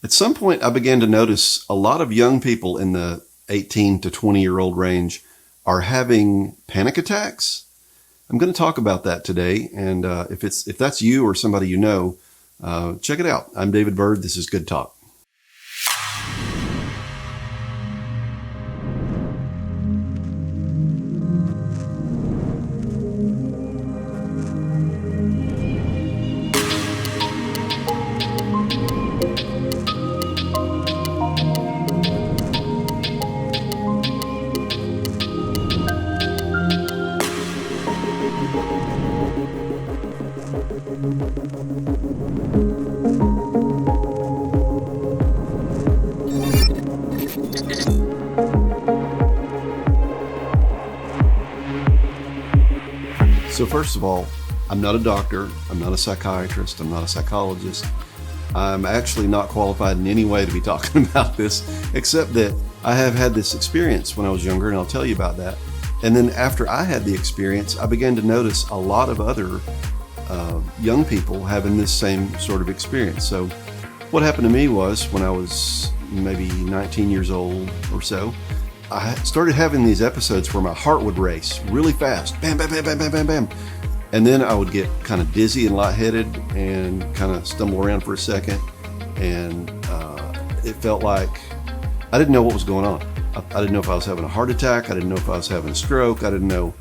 At some point, I began to notice a lot of young people in the 18 to 20-year-old range are having panic attacks. I'm going to talk about that today, and if that's you or somebody you know, check it out. I'm David Bird. This is Good Talk. So first of all, I'm not a doctor, I'm not a psychiatrist, I'm not a psychologist. I'm actually not qualified in any way to be talking about this, except that I have had this experience when I was younger, and I'll tell you about that. And then after I had the experience, I began to notice a lot of other young people having this same sort of experience. So what happened to me was when I was maybe 19 years old or so, I started having these episodes where my heart would race really fast. Bam, bam, bam, bam, bam, bam, bam. And then I would get kind of dizzy and lightheaded and kind of stumble around for a second. And it felt like I didn't know what was going on. I didn't know if I was having a heart attack. I didn't know if I was having a stroke. I didn't know.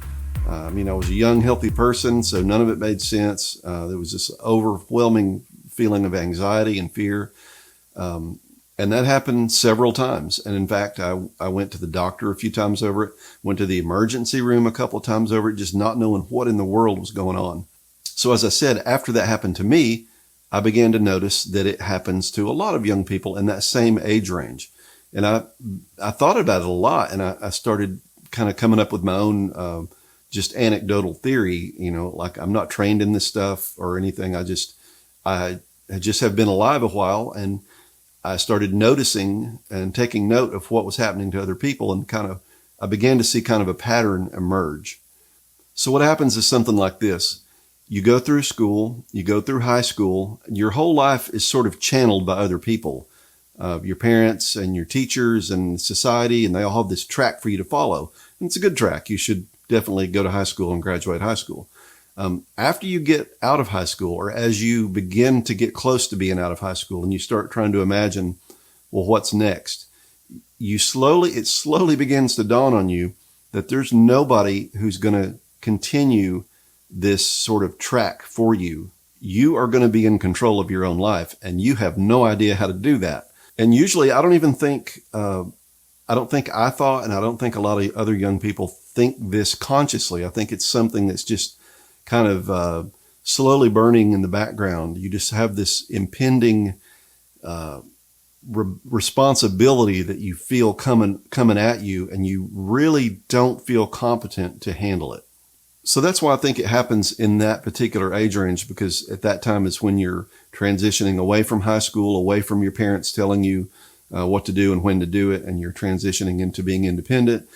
I was a young, healthy person, so none of it made sense. There was this overwhelming feeling of anxiety and fear. And that happened several times. And in fact, I went to the doctor a few times over it, went to the emergency room a couple of times over it, just not knowing what in the world was going on. So as I said, after that happened to me, I began to notice that it happens to a lot of young people in that same age range. And I thought about it a lot, and I started kind of coming up with my own just anecdotal theory, like I'm not trained in this stuff or anything. I just have been alive a while, and I started noticing and taking note of what was happening to other people, and I began to see kind of a pattern emerge. So what happens is something like this. You go through school, you go through high school, your whole life is sort of channeled by other people, your parents and your teachers and society, and they all have this track for you to follow. And it's a good track. You should definitely go to high school and graduate high school. After you get out of high school, or as you begin to get close to being out of high school and you start trying to imagine, well, what's next? It slowly begins to dawn on you that there's nobody who's going to continue this sort of track for you. You are going to be in control of your own life, and you have no idea how to do that. And usually I don't think I thought, and I don't think a lot of other young people think this consciously. I think it's something that's just kind of slowly burning in the background. You just have this impending responsibility that you feel coming at you, and you really don't feel competent to handle it. So that's why I think it happens in that particular age range, because at that time is when you're transitioning away from high school, away from your parents telling you what to do and when to do it, and you're transitioning into being independent.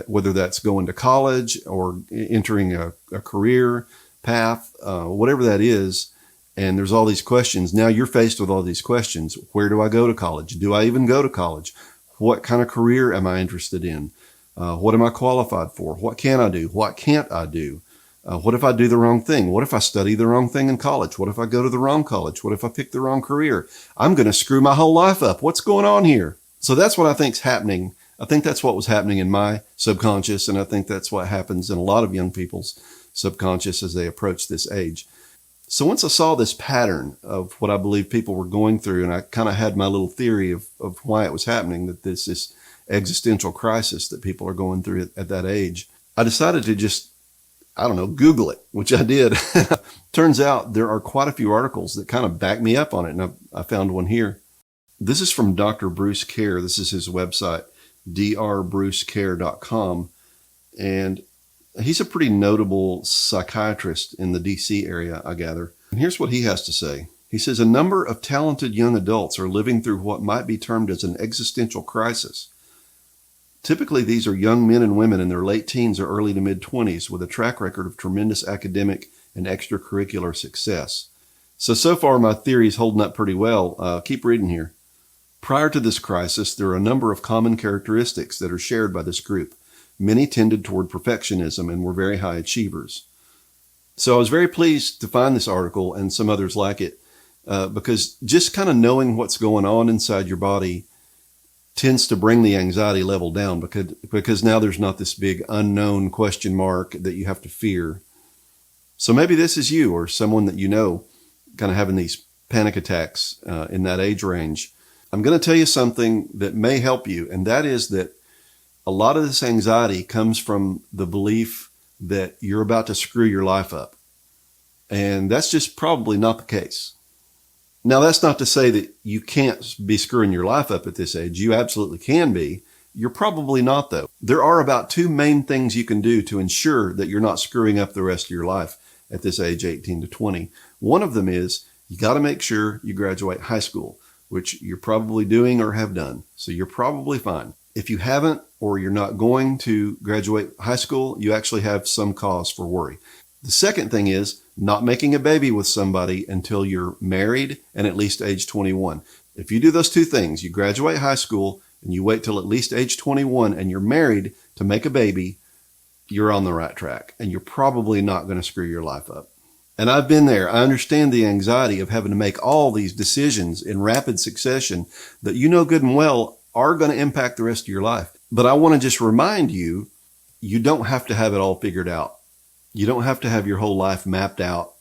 Whether that's going to college or entering a career path, whatever that is. And there's all these questions. Now you're faced with all these questions. Where do I go to college? Do I even go to college? What kind of career am I interested in? What am I qualified for? What can I do? What can't I do? What if I do the wrong thing? What if I study the wrong thing in college? What if I go to the wrong college? What if I pick the wrong career? I'm going to screw my whole life up. What's going on here? So that's what I think's happening. I think that's what was happening in my subconscious, and I think that's what happens in a lot of young people's subconscious as they approach this age. So once I saw this pattern of what I believe people were going through, and I kind of had my little theory of why it was happening, that this existential crisis that people are going through at that age, I decided to just, Google it, which I did. Turns out there are quite a few articles that kind of back me up on it, and I found one here. This is from Dr. Bruce Care. This is his website, drbrucecare.com. And he's a pretty notable psychiatrist in the DC area, I gather. And here's what he has to say. He says, a number of talented young adults are living through what might be termed as an existential crisis. Typically, these are young men and women in their late teens or early to mid-20s with a track record of tremendous academic and extracurricular success. So far, my theory is holding up pretty well. Keep reading here. Prior to this crisis, there are a number of common characteristics that are shared by this group. Many tended toward perfectionism and were very high achievers. So I was very pleased to find this article and some others like it, because just kind of knowing what's going on inside your body tends to bring the anxiety level down, because now there's not this big unknown question mark that you have to fear. So maybe this is you or someone that you know kind of having these panic attacks in that age range. I'm going to tell you something that may help you, and that is that a lot of this anxiety comes from the belief that you're about to screw your life up. And that's just probably not the case. Now, that's not to say that you can't be screwing your life up at this age. You absolutely can be. You're probably not, though. There are about two main things you can do to ensure that you're not screwing up the rest of your life at this age, 18 to 20. One of them is you got to make sure you graduate high school, which you're probably doing or have done. So you're probably fine. If you haven't, or you're not going to graduate high school, you actually have some cause for worry. The second thing is not making a baby with somebody until you're married and at least age 21. If you do those two things, you graduate high school and you wait till at least age 21 and you're married to make a baby, you're on the right track and you're probably not going to screw your life up. And I've been there. I understand the anxiety of having to make all these decisions in rapid succession that you know good and well are going to impact the rest of your life. But I want to just remind you, you don't have to have it all figured out. You don't have to have your whole life mapped out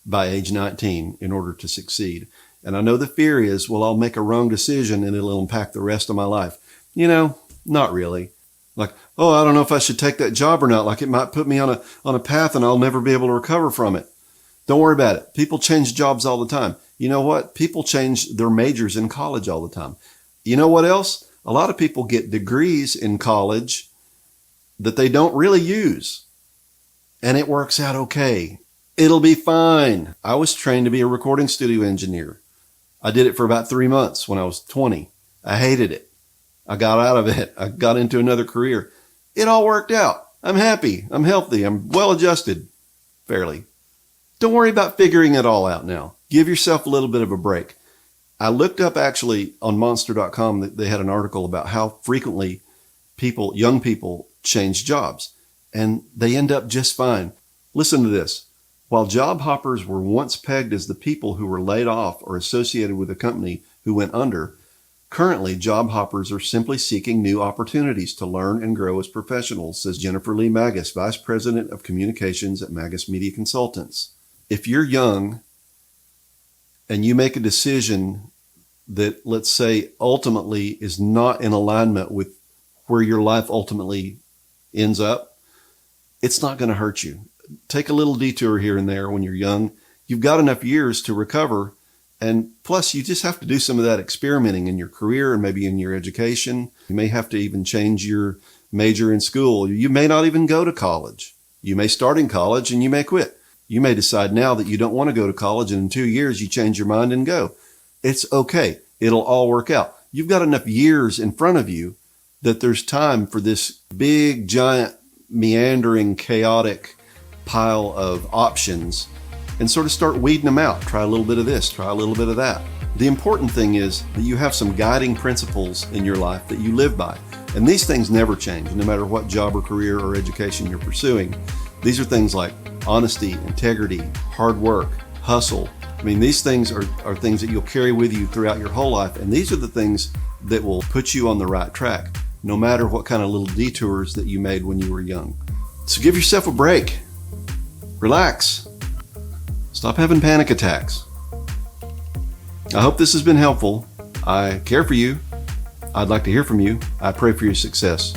by age 19 in order to succeed. And I know the fear is, well, I'll make a wrong decision and it'll impact the rest of my life. You know, not really. Like, oh, I don't know if I should take that job or not. Like it might put me on a path and I'll never be able to recover from it. Don't worry about it. People change jobs all the time. You know what? People change their majors in college all the time. You know what else? A lot of people get degrees in college that they don't really use. And it works out okay. It'll be fine. I was trained to be a recording studio engineer. I did it for about 3 months when I was 20. I hated it. I got out of it. I got into another career. It all worked out. I'm happy. I'm healthy. I'm well adjusted. Fairly. Don't worry about figuring it all out now. Give yourself a little bit of a break. I looked up actually on monster.com that they had an article about how frequently young people change jobs, and they end up just fine. Listen to this. While job hoppers were once pegged as the people who were laid off or associated with a company who went under, currently job hoppers are simply seeking new opportunities to learn and grow as professionals, says Jennifer Lee Magus, Vice President of Communications at Magus Media Consultants. If you're young and you make a decision that, let's say, ultimately is not in alignment with where your life ultimately ends up, it's not going to hurt you. Take a little detour here and there when you're young. You've got enough years to recover. And plus, you just have to do some of that experimenting in your career and maybe in your education. You may have to even change your major in school. You may not even go to college. You may start in college and you may quit. You may decide now that you don't want to go to college, and in 2 years you change your mind and go. It's okay. It'll all work out. You've got enough years in front of you that there's time for this big, giant, meandering, chaotic pile of options and sort of start weeding them out. Try a little bit of this, try a little bit of that. The important thing is that you have some guiding principles in your life that you live by. And these things never change, no matter what job or career or education you're pursuing. These are things like honesty, integrity, hard work, hustle. I mean, these things are things that you'll carry with you throughout your whole life. And these are the things that will put you on the right track, no matter what kind of little detours that you made when you were young. So give yourself a break. Relax. Stop having panic attacks. I hope this has been helpful. I care for you. I'd like to hear from you. I pray for your success.